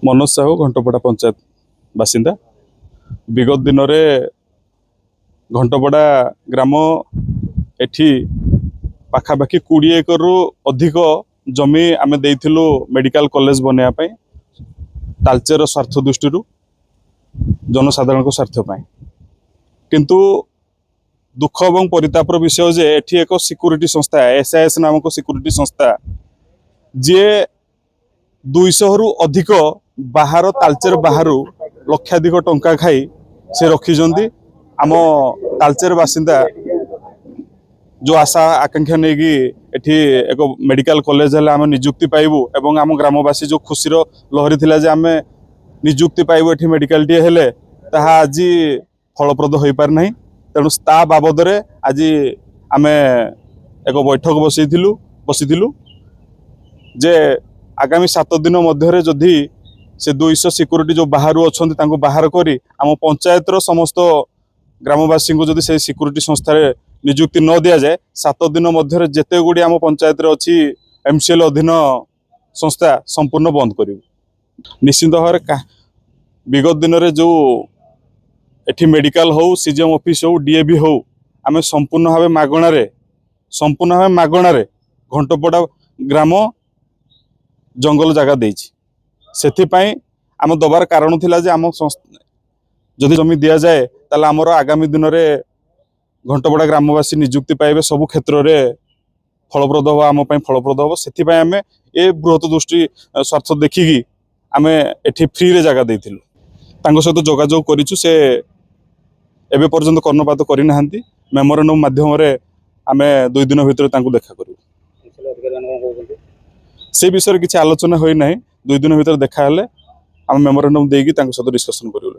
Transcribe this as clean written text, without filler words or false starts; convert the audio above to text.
मनोज साहू घंटपड़ा पंचायत बासिंदा। विगत दिन में घंटपड़ा ग्राम एठी पाखापाखि 20 एकर अधिक जमी आमे देइथिलु मेडिकल कॉलेज बनवाई तालचेर स्वार्थ दृष्टि जनसाधारण स्वार्थ किंतु दुख और परितापर विषय जे एठी एक सिक्यूरिटी संस्था SAS नामक सिक्यूरिटी संस्था जी 200 रु अधिक बाहर तालचेर बाहर लक्षाधिक टंका खाई से रखी आम तालचेर बासिंदा जो आशा आकांक्षा नहीं कि एठी एक मेडिकल कॉलेज है आम निजुक्ति पाइबू एवं आम ग्रामवासी जो खुशी लहरी थिला जे आम निजुक्ति पाइबू एठी मेडिकल टी हेले ताहा आज फलप्रद हो पार नहीं। तेणु ता बाबद आज आम एक बैठक बसीथिलु जे आगामी 7 दिन मध्य जदि से 200 सिक्यूरिटी जो बाहर अच्छा बाहर करी आम पंचायत समस्त ग्रामवासी को जदि से सिक्यूरिटी संस्था निजुक्ति न दि जाए 7 दिन मध्य जेते गुड़ी आम पंचायत अच्छी MCL अधीन संस्था संपूर्ण बंद करूँ। निश्चित भाव विगत दिन में जो एठी मेडिकल हो CGM ऑफिस हो DAB हो आम संपूर्ण भाव मागणारे घंटपड़ा ग्राम जंगल जगह देछि सेथिपाई आम दबार कारण थिला जे आम जदि जमी दि जाए ताले आमर आगामी दिन में घंटपड़ा ग्रामवासी निजुक्ति पाइबे सबु क्षेत्र में फलप्रद हम आम फलप्रद हम से आम ए बृहत दृष्टि स्वार्थ देखिकी आम एठी फ्री रे जगह देइथिलु तांको सहित जोगाजोग करिछु से एबे पर्यंत कर्णपात करना मेमोरेंडम माध्यम आम 2 दिन भितर तांको देखा करू से विषय किसी आलोचना होई नहीं 2 दिन भितर देखा हेले आम मेमोरेंडम देकी तांको सहित डिस्कशन करू।